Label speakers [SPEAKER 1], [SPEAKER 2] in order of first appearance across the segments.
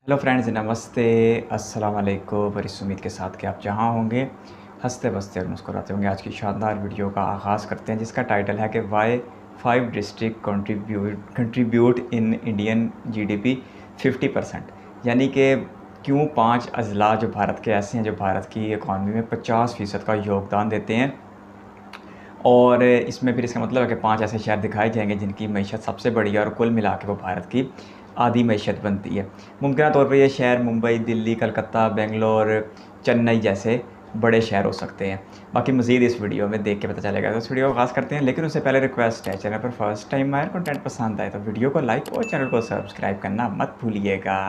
[SPEAKER 1] Hello friends, नमस्ते, अस्सलाम वालेकुम। बड़ी उम्मीद के साथ कि आप जहाँ होंगे हंसते बसते और मुस्कुराते होंगे। आज की शानदार वीडियो का आगाज़ करते हैं जिसका टाइटल है कि why 5 district contribute in Indian GDP 50%। यानी कि क्यों 5 अजला जो भारत के ऐसे हैं जो भारत की इकॉनमी में 50% का योगदान देते हैं। और इसमें फिर इसका मतलब है कि 5 ऐसे शहर दिखाए जाएंगे जिनकी मईशत सबसे बड़ी है और कुल मिला के वो भारत की आधी मईशत बनती है। मुमकिन तौर पर ये शहर मुंबई, दिल्ली, कलकत्ता, बेंगलोर, चेन्नई जैसे बड़े शहर हो सकते हैं। बाकी मज़ीद इस वीडियो में देख के पता चलेगा। तो इस वीडियो को खास करते हैं, लेकिन उससे पहले रिक्वेस्ट है, चैनल पर फर्स्ट टाइम आए कंटेंट पसंद आए तो वीडियो को लाइक और चैनल को सब्सक्राइब करना मत भूलिएगा।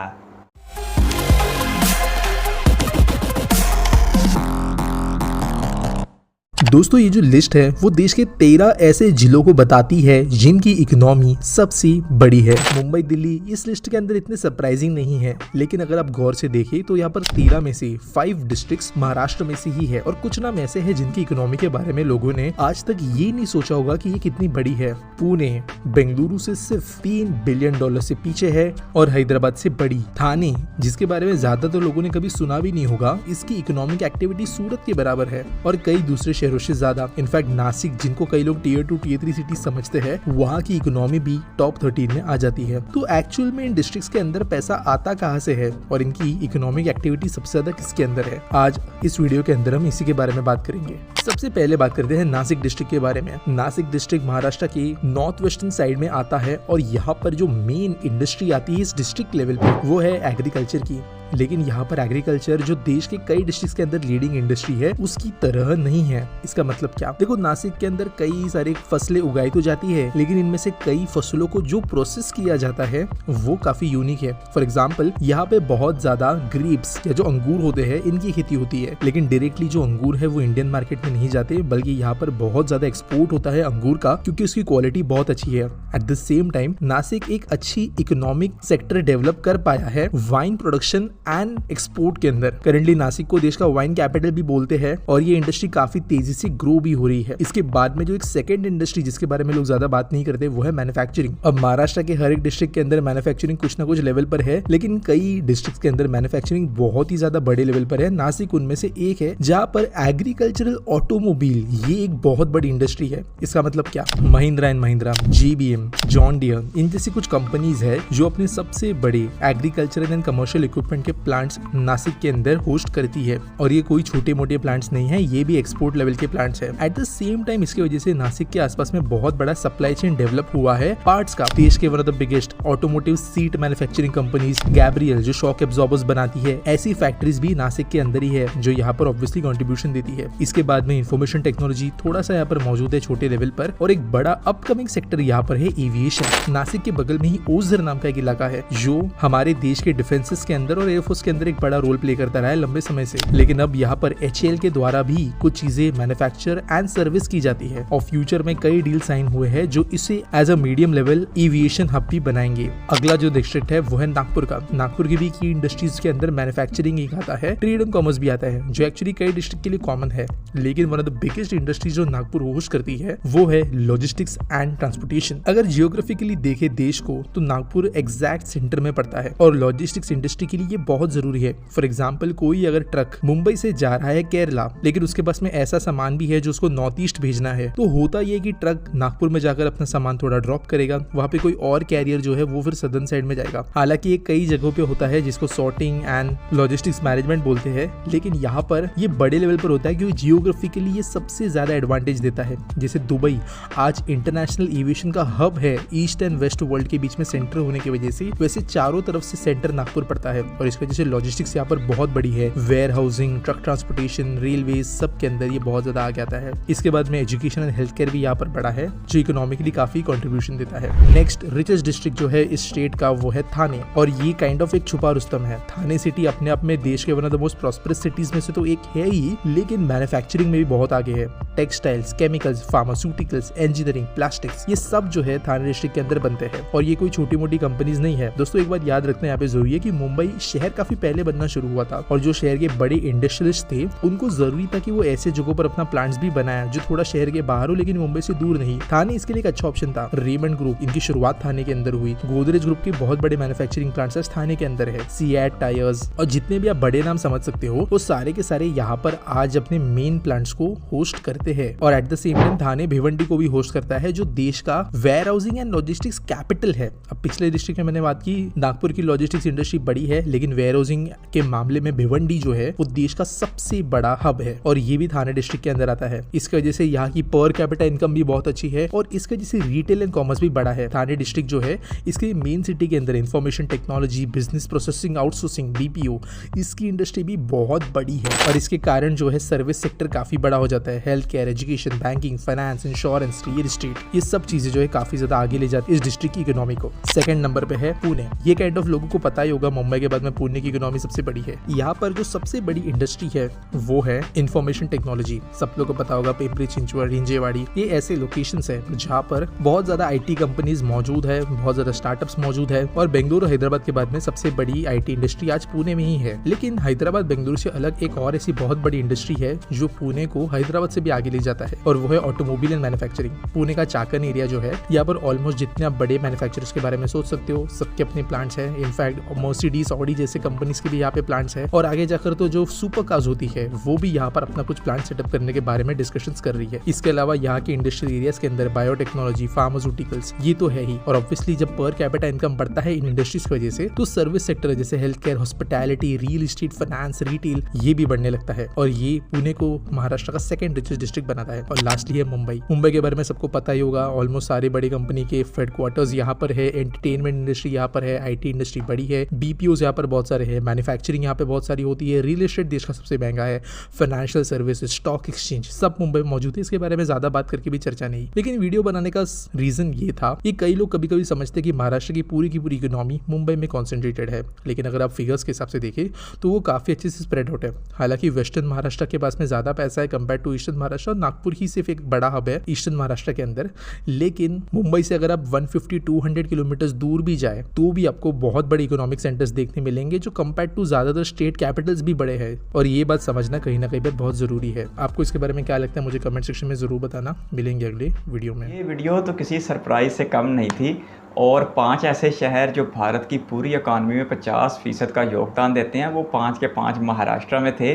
[SPEAKER 2] दोस्तों, ये जो लिस्ट है वो देश के 13 ऐसे जिलों को बताती है जिनकी इकोनॉमी सबसे बड़ी है। मुंबई, दिल्ली इस लिस्ट के अंदर इतने सरप्राइजिंग नहीं है, लेकिन अगर आप गौर से देखें तो यहाँ पर 13 में से 5 डिस्ट्रिक्ट्स महाराष्ट्र में से ही है और कुछ नाम ऐसे हैं जिनकी इकोनॉमी के बारे में लोगों ने आज तक ये नहीं सोचा होगा कि ये कितनी बड़ी है। पुणे बेंगलुरु से सिर्फ $3 बिलियन से पीछे है और हैदराबाद से बड़ी थाने, जिसके बारे में ज्यादातर लोगों ने कभी सुना भी नहीं होगा, इसकी इकोनॉमिक एक्टिविटी सूरत के बराबर है और कई दूसरे शहरों से ज्यादा। इनफैक्ट नासिक, जिनको कई लोग टियर 2 टियर 3 सिटी समझते हैं, वहाँ की इकोनॉमी भी टॉप 13 में आ जाती है। तो एक्चुअल में इन डिस्ट्रिक्ट्स के अंदर पैसा आता कहाँ से है और इनकी इकोनॉमिक एक्टिविटी सबसे ज्यादा किसके अंदर है, आज इस वीडियो के अंदर हम इसी के बारे में बात करेंगे। सबसे पहले बात करते हैं नासिक डिस्ट्रिक्ट के बारे में। नासिक डिस्ट्रिक्ट महाराष्ट्र के नॉर्थ वेस्टर्न साइड में आता है और यहाँ पर जो मेन इंडस्ट्री आती है इस डिस्ट्रिक्ट लेवल पे वो है एग्रीकल्चर की। लेकिन यहाँ पर एग्रीकल्चर जो देश के कई डिस्ट्रिक्ट के अंदर लीडिंग इंडस्ट्री है उसकी तरह नहीं है। इसका मतलब क्या? देखो, नासिक के अंदर कई सारे फसलें उगाई तो जाती है, लेकिन इनमें से कई फसलों को जो प्रोसेस किया जाता है वो काफी यूनिक है। फॉर एग्जाम्पल, यहाँ पे बहुत ज्यादा ग्रेप्स या जो अंगूर होते हैं इनकी खेती होती है, लेकिन डायरेक्टली जो अंगूर है वो इंडियन मार्केट में नहीं जाते, बल्कि यहाँ पर बहुत ज्यादा एक्सपोर्ट होता है अंगूर का, क्योंकि उसकी क्वालिटी बहुत अच्छी है। Eight the same time Nashik एक अच्छी इकोनॉमिक सेक्टर डेवलप कर पाया है वाइन प्रोडक्शन एंड एक्सपोर्ट के अंदर। करंटली नासिक को देश का वाइन कैपिटल भी बोलते हैं और ये इंडस्ट्री काफी तेजी से ग्रो भी हो रही है। इसके बाद में जो एक सेकंड इंडस्ट्री जिसके बारे में लोग ज्यादा बात नहीं करते वो है मैन्युफैक्चरिंग। अब महाराष्ट्र के हर एक डिस्ट्रिक्ट के अंदर मैन्युफैक्चरिंग कुछ ना कुछ लेवल पर है, लेकिन कई डिस्ट्रिक्ट के अंदर मैन्युफैक्चरिंग बहुत ही ज्यादा बड़े लेवल पर है। नासिक उनमें से एक है जहाँ पर एग्रीकल्चरल ऑटोमोबाइल ये एक बहुत बड़ी इंडस्ट्री है। इसका मतलब क्या? Mahindra and Mahindra, JBM, John Deere, इन जैसी कुछ कंपनीज है जो अपने सबसे बड़े एग्रीकल्चरल एंड कमर्शियल इक्विपमेंट के प्लांट्स नासिक के अंदर होस्ट करती है। और ये कोई छोटे मोटे प्लांट्स नहीं है, ये भी एक्सपोर्ट लेवल के प्लांट्स है। एट द सेम टाइम इसकी वजह से नासिक के आसपास में बहुत बड़ा सप्लाई चेन डेवलप हुआ है पार्ट्स का। देश के one of the biggest automotive seat manufacturing companies Gabriel जो शॉक एब्जॉर्बर्स बनाती है, ऐसी फैक्ट्रीज भी नासिक के अंदर ही है जो यहाँ पर ऑब्वियसली कंट्रीब्यूशन देती है। इसके बाद में इंफॉर्मेशन टेक्नोलॉजी थोड़ा सा यहाँ पर मौजूद है छोटे लेवल पर, और एक बड़ा अपकमिंग सेक्टर यहाँ पर है एविएशन। नासिक के बगल में ही ओझर नाम का एक इलाका है जो हमारे देश के डिफेंसेस के अंदर और एयरफोर्स के अंदर एक बड़ा रोल प्ले करता रहा है लंबे समय से। लेकिन अब यहाँ पर HAL के द्वारा भी कुछ चीजें मैन्युफैक्चर एंड सर्विस की जाती है और फ्यूचर में कई डील साइन हुए हैं जो इसे as a medium level aviation hub भी बनाएंगे। अगला जो डिस्ट्रिक्ट है वो है नागपुर का। नागपुर की भी की इंडस्ट्रीज के अंदर मैन्युफैक्चरिंग एक आता है, ट्रेड एंड कॉमर्स भी आता है, जो एक्चुअली कई डिस्ट्रिक्ट के लिए कॉमन है। लेकिन one of the biggest industries जो नागपुर होस्ट करती है वो है लॉजिस्टिक्स एंड ट्रांसपोर्टेशन। अगर जियोग्राफिकली देखे देश को तो नागपुर एग्जैक्ट सेंटर में पड़ता है और लॉजिस्टिक्स इंडस्ट्री के लिए ये बहुत जरूरी है। फॉर एग्जाम्पल, कोई अगर ट्रक मुंबई से जा रहा है केरला, लेकिन उसके पास में ऐसा सामान भी है जो उसको नॉर्थ ईस्ट भेजना है, तो होता ये कि ट्रक नागपुर में जाकर अपना सामान थोड़ा ड्रॉप करेगा, वहाँ पे कोई और कैरियर जो है वो फिर सदर्न साइड में जाएगा। हालांकि ये कई जगहों पे होता है जिसको सॉर्टिंग एंड लॉजिस्टिक्स मैनेजमेंट बोलते हैं, लेकिन यहाँ पर ये बड़े लेवल पर होता है क्योंकि जियोग्राफिकली ये सबसे ज्यादा एडवांटेज देता है। जैसे दुबई आज इंटरनेशनल एविएशन का हब है ईस्ट एंड वेस्ट वर्ल्ड के बीच में सेंटर होने की वजह से, वैसे चारों तरफ से सेंटर नागपुर पड़ता है और इस वजह से लॉजिस्टिक्स यहाँ पर बहुत बड़ी है। Warehousing, truck transportation, railway सब के अंदर ये बहुत ज्यादा आगे आता है। इसके बाद में एजुकेशन एंड हेल्थ केयर भी यहाँ पर बड़ा है जो इकोनॉमिकली काफी कंट्रीब्यूशन देता है। नेक्स्ट रिचेस्ट डिस्ट्रिक्ट जो है इस स्टेट का वो है थाने, और ये काइंड ऑफ एक छुपा रुस्तम है। थाने सिटी अपने आप में देश के one of the most prosperous cities में से तो एक है ही, लेकिन मैन्युफैक्चरिंग में भी बहुत आगे है। Textiles, chemicals, pharmaceuticals, engineering, plastics, ये सब जो है थाने डिस्ट्रिक्ट के अंदर बनते हैं और ये कोई छोटी मोटी कंपनीज नहीं है। दोस्तों, एक बात याद रखना यहाँ पे जरूरी है कि मुंबई शहर शहर काफी पहले बनना शुरू हुआ था और जो शहर के बड़े इंडस्ट्रियलिस्ट थे उनको जरूरी था कि वो ऐसे जगहों पर अपना प्लांट्स भी बनाया जो थोड़ा शहर के बाहर हो लेकिन मुंबई से दूर नहीं। थाने इसके लिए एक अच्छा ऑप्शन था। रेमंड ग्रुप, इनकी शुरुआत थाने के अंदर हुई। गोदरेज ग्रुप के बहुत बड़े मैन्युफैक्चरिंग प्लांट्स थाने के अंदर है। सीएट टायर्स और जितने भी आप बड़े नाम समझ सकते हो वो सारे के सारे यहाँ पर आज अपने मेन प्लांट्स को होस्ट करते हैं। और at the same time Thane Bhiwandi को भी होस्ट करता है जो देश का warehousing and logistics capital है। अब पिछले डिस्ट्रिक्ट में मैंने बात की, नागपुर की लॉजिस्टिक्स इंडस्ट्री बड़ी है लेकिन वेयर हाउसिंग के मामले में भिवंडी जो है वो देश का सबसे बड़ा हब है और ये भी थाने डिस्ट्रिक्ट के अंदर आता है। इसकी वजह से यहाँ की पर कैपिटा इनकम भी बहुत अच्छी है और इसकी वजह से रिटेल एंड कॉमर्स भी बड़ा है। थाने डिस्ट्रिक्ट जो है इसके मेन सिटी के अंदर information technology, business processing, outsourcing, BPO, इसकी इंडस्ट्री भी बहुत बड़ी है और इसके कारण जो है सर्विस सेक्टर काफी बड़ा हो जाता है। Health care, education, banking, finance, insurance, real estate, ये सब चीजें जो है काफी ज्यादा आगे ले जाती है इस डिस्ट्रिक्ट की इकोनॉमी को। सेकंड नंबर पे है पुणे। ये काइंड ऑफ लोगों को पता ही होगा, मुंबई के बाद में पुणे की इकोनॉमी सबसे बड़ी है। यहाँ पर जो सबसे बड़ी इंडस्ट्री है वो है इंफॉर्मेशन टेक्नोलॉजी। सब लोगों को पता होगा पिंपरी चिंचवड, हिंजेवाड़ी, ये ऐसे लोकेशंस है जहाँ पर बहुत ज्यादा आईटी कंपनीज मौजूद है, बहुत ज्यादा स्टार्टअप्स मौजूद है और बेंगलुरु, हैदराबाद के बाद में सबसे बड़ी आईटी इंडस्ट्री आज पुणे में ही है। लेकिन हैदराबाद बेंगलुरु से अलग एक और ऐसी बहुत बड़ी इंडस्ट्री है जो पुणे को हैदराबाद से भी आगे ले जाता है और वो है ऑटोमोबाइल एंड मैन्युफैक्चरिंग। पुणे का चाकन एरिया जो है यहाँ पर ऑलमोस्ट जितने आप बड़े मैन्युफैक्चरर्स के बारे में सोच सकते हो सबके अपने प्लांट्स हैं। इनफैक्ट मर्सिडीज, ऑडी जैसे कंपनीज के भी यहाँ पे प्लांट्स हैं और आगे जाकर तो जो सुपर कार्स होती है वो भी यहाँ पर अपना कुछ प्लांट सेटअप करने के बारे में डिस्कशंस कर रही है। इसके अलावा यहाँ के इंडस्ट्रियल एरियाज के अंदर बायोटेक्नोलॉजी, फार्मास्यूटिकल्स, ये तो है ही। और ऑब्वियसली जब पर कैपिटा इनकम बढ़ता है इन इंडस्ट्रीज की वजह से तो सर्विस सेक्टर जैसे health care, hospitality, real estate, finance, retail, ये भी बढ़ने लगता है और ये पुणे को महाराष्ट्र का सेकंड रिचेस्ट डिस्ट्रिक्ट बनाता है। और लास्टली है मुंबई। मुंबई के बारे में सबको पता ही होगा, ऑलमोस्ट सारी बड़ी कंपनी के हेडक्वार्टर्स यहाँ पर है, एंटरटेनमेंट इंडस्ट्री यहाँ पर है, आईटी इंडस्ट्री बड़ी है, बीपीओ यहाँ पर बहुत सारे हैं, मैन्युफैक्चरिंग यहाँ पे बहुत सारी होती है, रियल एस्टेट देश का सबसे महंगा है, फाइनेंशियल सर्विसेज, स्टॉक एक्सचेंज सब मुंबई में मौजूद है। इसके बारे में ज्यादा बात करके भी चर्चा नहीं, लेकिन वीडियो बनाने का रीजन ये था कि कई लोग कभी कभी समझते कि महाराष्ट्र की पूरी इकोनॉमी मुंबई में कॉन्सेंट्रेटेड है, लेकिन अगर आप फिगर्स के हिसाब से देखें तो वो काफी अच्छे से स्प्रेड आउट है। हालांकि वेस्टर्न महाराष्ट्र के पास में ज्यादा पैसा है compare to eastern Maharashtra, Nagpur ही सिर्फ एक बड़ा हब है ईस्टर्न महाराष्ट्र के अंदर। लेकिन मुंबई से अगर आप 150-200 किलोमीटर दूर भी जाए तो भी आपको बहुत बड़े इकोनॉमिक सेंटर्स देखने मिलेंगे जो कंपेयर टू ज्यादातर स्टेट कैपिटल्स भी बड़े हैं और ये बात समझना कहीं ना कहीं पर बहुत जरूरी है। आपको इसके बारे में क्या लगता है मुझे कमेंट सेक्शन में जरूर बताना। मिलेंगे अगले वीडियो में।
[SPEAKER 1] ये वीडियो तो किसी सरप्राइज से कम नहीं थी और 5 ऐसे शहर जो भारत की पूरी इकॉनमी में 50% का योगदान देते हैं वो 5 के 5 महाराष्ट्र में थे।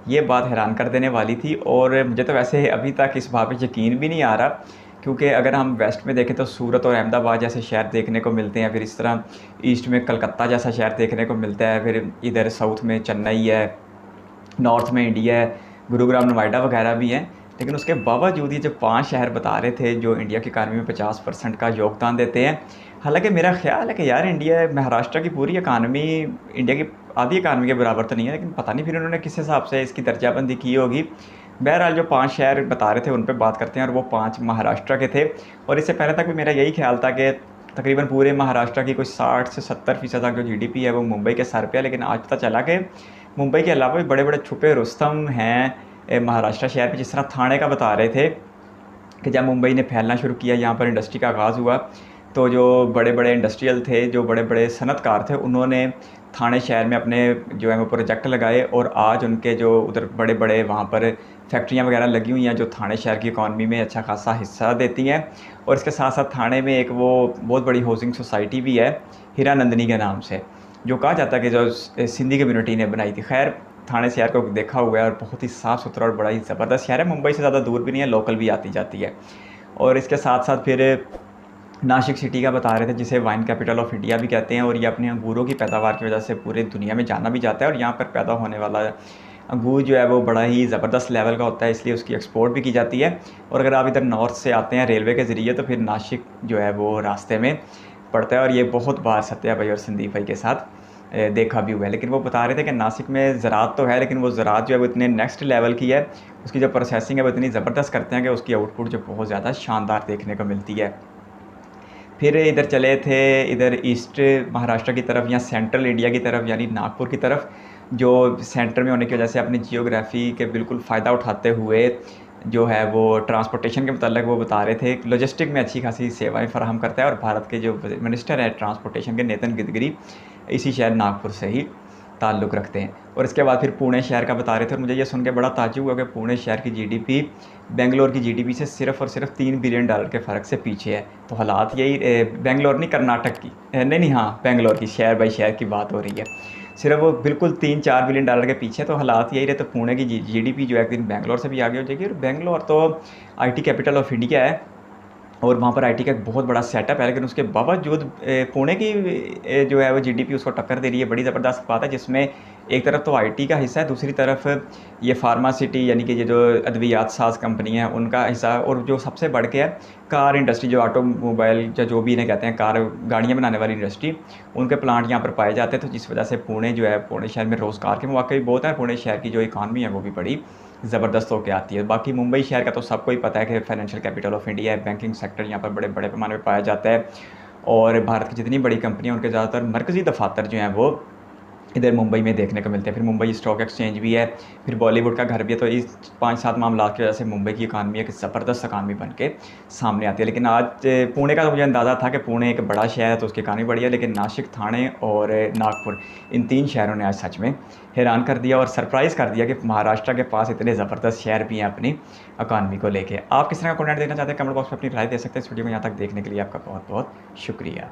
[SPEAKER 1] ये बात हैरान कर देने वाली थी और मुझे तो वैसे अभी तक इस बात पे यकीन भी नहीं आ रहा, क्योंकि अगर हम वेस्ट में देखें तो सूरत और अहमदाबाद जैसे शहर देखने को मिलते हैं, फिर इस तरह ईस्ट में कलकत्ता जैसा शहर देखने को मिलता है, फिर इधर साउथ में चेन्नई है, नॉर्थ में इंडिया है, गुरुग्राम, नोएडा वगैरह भी हैं। लेकिन उसके बावजूद ये जो 5 शहर बता रहे थे जो इंडिया की इकानमी में 50% का योगदान देते हैं, हालांकि मेरा ख्याल है कि यार इंडिया, महाराष्ट्र की पूरी इकानमी इंडिया की आधी इकानमी के बराबर तो नहीं है, लेकिन पता नहीं फिर उन्होंने किस हिसाब से इसकी दर्जाबंदी की होगी। बहरहाल जो 5 शहर बता रहे थे उन पर बात करते हैं और वो 5 महाराष्ट्र के थे। और इससे पहले तक भी मेरा यही ख्याल था कि तकरीबन पूरे महाराष्ट्र की कोई 60 से 70% तक जो GDP है वो मुंबई के सर पे है। लेकिन आज पता चला कि मुंबई के अलावा भी बड़े बड़े छुपे रुस्तम हैं महाराष्ट्र शहर पे। जिस तरह थाने का बता रहे थे कि जब मुंबई ने फैलना शुरू किया, यहाँ पर इंडस्ट्री का आगाज़ हुआ, तो जो बड़े बड़े इंडस्ट्रियल थे, जो बड़े बड़े सनतकार थे, उन्होंने थाने शहर में अपने जो है वो प्रोजेक्ट लगाए और आज उनके जो उधर बड़े बड़े वहाँ पर फैक्ट्रियाँ वगैरह लगी हुई हैं जो थाने शहर की इकॉनमी में अच्छा खासा हिस्सा देती हैं। और इसके साथ साथ थाने में एक वो बहुत बड़ी हाउसिंग सोसाइटी भी है हीरानंदिनी के नाम से, जो कहा जाता है कि जो सिंधी कम्युनिटी ने बनाई थी। खैर थाने शहर को देखा हुआ है और बहुत ही साफ़ सुथरा और बड़ा ही ज़बरदस्त शहर है। मुंबई से ज़्यादा दूर भी नहीं है, लोकल भी आती जाती है। और इसके साथ साथ फिर नासिक सिटी का बता रहे थे, जिसे वाइन कैपिटल ऑफ इंडिया भी कहते हैं, और ये अपने अंगूरों की पैदावार की वजह से पूरी दुनिया में जाना भी जाता है। और यहाँ पर पैदा होने वाला अंगूर जो है वो बड़ा ही ज़बरदस्त लेवल का होता है, इसलिए उसकी एक्सपोर्ट भी की जाती है। और अगर आप इधर नॉर्थ से आते हैं रेलवे के ज़रिए तो फिर नासिक जो है वो रास्ते में पड़ता है। और ये बहुत बार सत्या भाई और संदीप भाई के साथ देखा भी हुआ है। लेकिन वो बता रहे थे कि नासिक में ज़राअत तो है, लेकिन वो ज़राअत जो है वो इतने नेक्स्ट लेवल की है, उसकी जो प्रोसेसिंग है वो इतनी ज़बरदस्त करते हैं कि उसकी आउटपुट जो बहुत ज़्यादा शानदार देखने को मिलती है। फिर इधर चले थे इधर ईस्ट महाराष्ट्र की तरफ या सेंट्रल इंडिया की तरफ, यानी नागपुर की तरफ, जो सेंटर में होने की वजह से अपनी जियोग्राफी के बिल्कुल फ़ायदा उठाते हुए जो है वो ट्रांसपोर्टेशन के मतलब वो बता रहे थे लॉजिस्टिक में अच्छी खासी सेवाएं फराहम करता है। और भारत के जो मिनिस्टर है ट्रांसपोर्टेशन के नितिन गडकरी, इसी शहर नागपुर से ही ताल्लुक़ रखते हैं। और इसके बाद फिर पुणे शहर का बता रहे थे और मुझे ये सुन के बड़ा ताज्जुब हुआ कि पुणे शहर की जीडीपी बेंगलोर की जीडीपी से सिर्फ़ और सिर्फ $3 बिलियन के फ़र्क से पीछे है। तो हालात यही बेंगलोर नहीं, कर्नाटक की नहीं हाँ, बेंगलोर की शहर बाई शहर की बात हो रही है। सिर्फ वो बिल्कुल 3-4 बिलियन के पीछे। तो हालात यही रहे तो पुणे की जीडीपी जो है एक दिन बेंगलोर से भी आगे हो जाएगी। और बेंगलोर तो आईटी कैपिटल ऑफ इंडिया है और वहाँ पर आईटी का एक बहुत बड़ा सेटअप है, लेकिन उसके बावजूद पुणे की जो है वो जीडीपी उसको टक्कर दे रही है। बड़ी ज़बरदस्त बात है, जिसमें एक तरफ तो आईटी का हिस्सा है, दूसरी तरफ ये फार्मासिटी यानी कि ये जो अद्वियात साज कंपनी है उनका हिस्सा है, और जो सबसे बढ़ के है कार इंडस्ट्री, जो ऑटोमोबाइल या जो भी इन्हें कहते हैं कार गाड़ियाँ बनाने वाली इंडस्ट्री, उनके प्लांट यहाँ पर पाए जाते हैं। तो जिस वजह से पुणे जो है, पुणे शहर में रोज़गार के मौके भी बहुत है। पुणे शहर की जो इकानमी है वो भी बड़ी ज़बरदस्त होकर आती है। बाकी मुंबई शहर का तो सबको ही पता है कि फाइनेंशियल कैपिटल ऑफ इंडिया है, बैंकिंग सेक्टर यहाँ पर बड़े बड़े पैमाने पर पाया जाता है। और भारत की जितनी बड़ी कंपनियाँ उनके ज़्यादातर मरकज़ी दफातर जो हैं वो इधर मुंबई में देखने को मिलते हैं। फिर मुंबई स्टॉक एक्सचेंज भी है, फिर बॉलीवुड का घर भी है। तो इस 5-7 मामलात की वजह से मुंबई की इकानमी एक ज़बरदस्त इकानमी बन के सामने आती है। लेकिन आज पुणे का तो मुझे अंदाज़ा था कि पुणे एक बड़ा शहर है तो उसकी इकानमी बड़ी है, लेकिन नासिक, ठाणे और नागपुर, इन 3 शहरों ने आज सच में हैरान कर दिया और सरप्राइज़ कर दिया कि महाराष्ट्र के पास इतने ज़बरदस्त शहर भी हैं अपनी इकानमी को लेके। आप किस तरह का कंटेंट देखना चाहते हैं, कमेंट बॉक्स में अपनी राय दे सकते हैं। इस वीडियो को यहाँ तक देखने के लिए आपका बहुत बहुत शुक्रिया।